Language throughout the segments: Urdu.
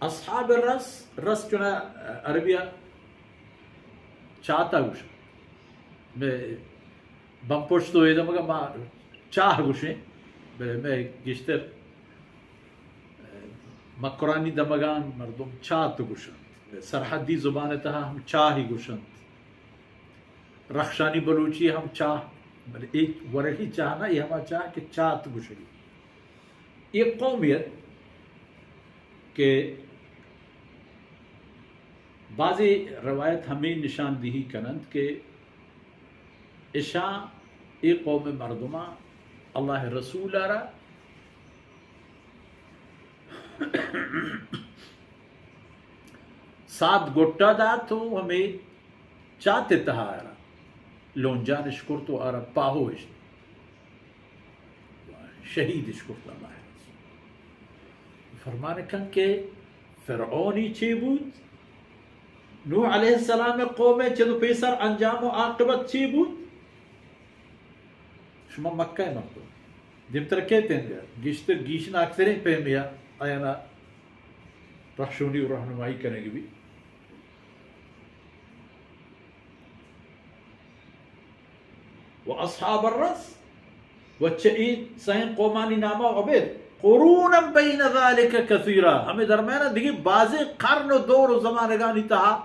اصحاب رس چنا عربیہ چاہتا گوش میں بم پوشتو یہ دمگا ما چاہ گوشیں میں گشتر مکرانی دمگان مردم چاہت گوشن سرحدی زبان تہا ہم چاہی گوشن رخشانی بلوچی ہم چاہ ایک ورہی چاہنا یہ ہما چاہ کہ چاہت گوشنی یہ قومیت کہ بعضی روایت ہمیں نشاندہی کنند کہ اشاں ایک قوم مردمہ اللہ رسول را ساتھ گٹا دا تو ہمیں چاہتے تہا آرہ لونجان اشکر تو آرہ پاہو اشت شہید اشکر تو اللہ فرمانے کن کہ فرعونی چی بود نوح علیہ السلام قوم چدو پیسر انجام و عاقبت چی بود شما مکہ مکہ دیم ترکیت ہیں گیشتر گیشنا اکثر ہیں پہمیا آیانا رخشونی و رہنمائی کرنے گی بھی و اصحاب الرس و چعید سہن قومانی نامہ عبید قرونا بین ذالک کثیرہ ہمیں درمیانہ دیکھیں بعضی قرن و دور و زمانگانی تہا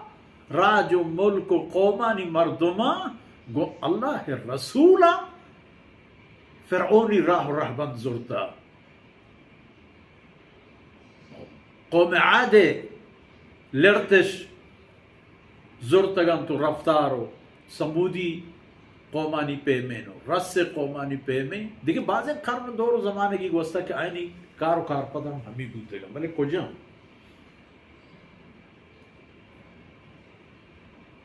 راج و ملک و قومانی مردمہ گو اللہ رسولہ فرعونی راہ و رہبند زرتا قوم عادے لرتش زرتگان تو رفتارو سمودی قومانی پیمینو رس قومانی پیمین دیکھیں بعضی قرن دور و زمانے کی گوستا کہ آئینی کار و کار پدم ہمیں بوتے گا بلے کجاں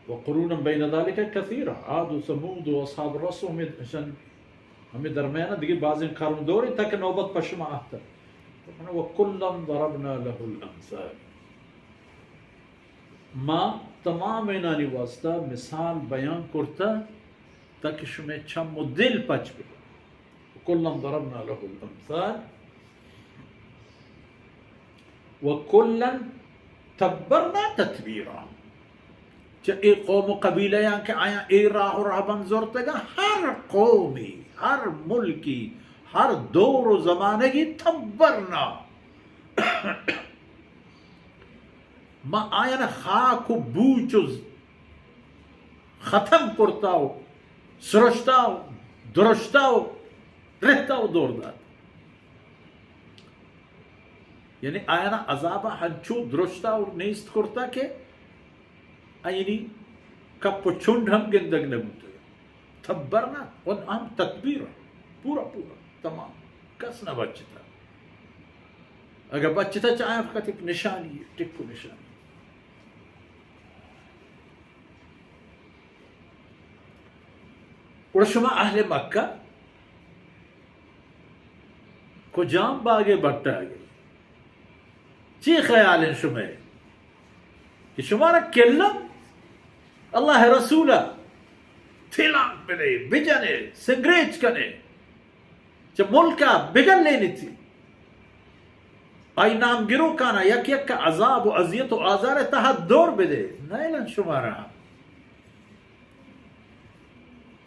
وقرونا بین ذالک کثیرہ عاد و سمود و اصحاب الرس ہمیں درمیانہ دیکھیں بعضی قرن دوری تک نوبت پشما آتا وَكُلًّا ضَرَبْنَا لَهُ الْأَمْثَالِ ما تمام اینانی واسطہ مثال بیان کرتا تاکہ شمیں چم و دل پچ بے وَكُلًّا ضَرَبْنَا لَهُ الْأَمْثَالِ وَكُلًّا تَبَّرْنَا تَتْبِيرًا چاہے ایک قوم و قبیلہ یہاں کہ آیا اے راہ و راہ بنزورتے گا ہر قومی ہر ملکی ہر دور و زمانے کی تبرنا ما آیا نا خاک و بوچ ختم کرتا ہو سرشتا ہو درشتا ہو رہتا ہو دور دار یعنی آیا نا عذابہ ہنچو درشتا ہو نیست کرتا کہ آئینی کپ چند ہم گندگ نبوتے تبرنا ون ہم تکبیر پورا پورا تمام کس نہ بچتا اگر بچتا چاہے فقط ایک نشانی ہے ٹکو نشانی اور شما اہل مکہ کو جام باگے بٹا آگے چی خیال ہیں شما کہ شمارا کلم اللہ رسولہ تھیلان بلے بجنے سنگریج کنے چا ملکہ بگل لینی تھی آئی نام گرو کانا یک یک کا عذاب و عذیت و آزار تحت دور بدے نیلن شمارا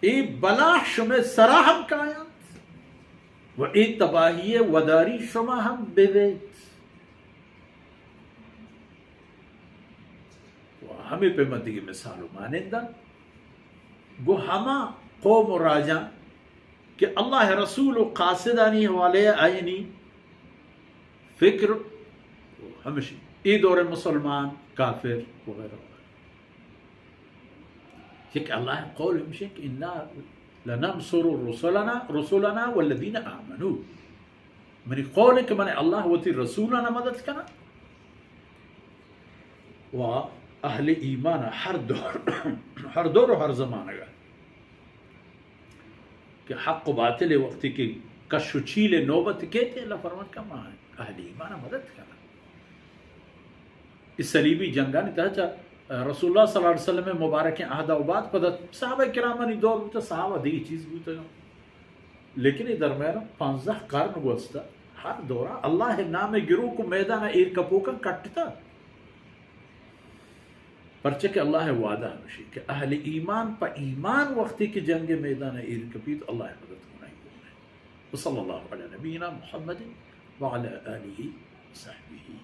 ای بلا شما سراہم کایات و ای تباہی وداری شما ہم بیویت ہمیں پہ مدی کی مثال مانندہ گو ہما قوم و راجہ کہ اللہ رسول و قاصدانی حوالے آئینی فکر ہمشی ای دور مسلمان کافر وغیرہ کہ اللہ قول ہمشی کہ انا لننصر رسولنا والذین آمنوا منی قول ہے کہ میں نے اللہ وتی رسولنا مدد کرنا و اہل ایمان ہر دور و ہر زمانہ گا کہ حق و باطل وقتی کی کش و چیل نوبت کہتے ہیں اللہ فرمان کا ماں ہے اہل ایمان مدد کرنا اس صلیبی جنگانی تحچا رسول اللہ صلی اللہ علیہ وسلم مبارک عہد و بعد پدہ صحابہ کرامانی دور ہوتا صحابہ دیگی چیز بھی ہوتا لیکن یہ درمیان 15 قرن گوستا ہر دورہ اللہ نام گروہ کو میدان ایر کپوکن کٹتا پرچہ کہ اللہ وعدہ ہمشی کہ اہل ایمان پا ایمان وقتی کی جنگ میدان ایر کپی تو اللہ مدد ہونا ہی. وصلی اللہ علی نبینا محمد وعلی آلہ وصحبہ.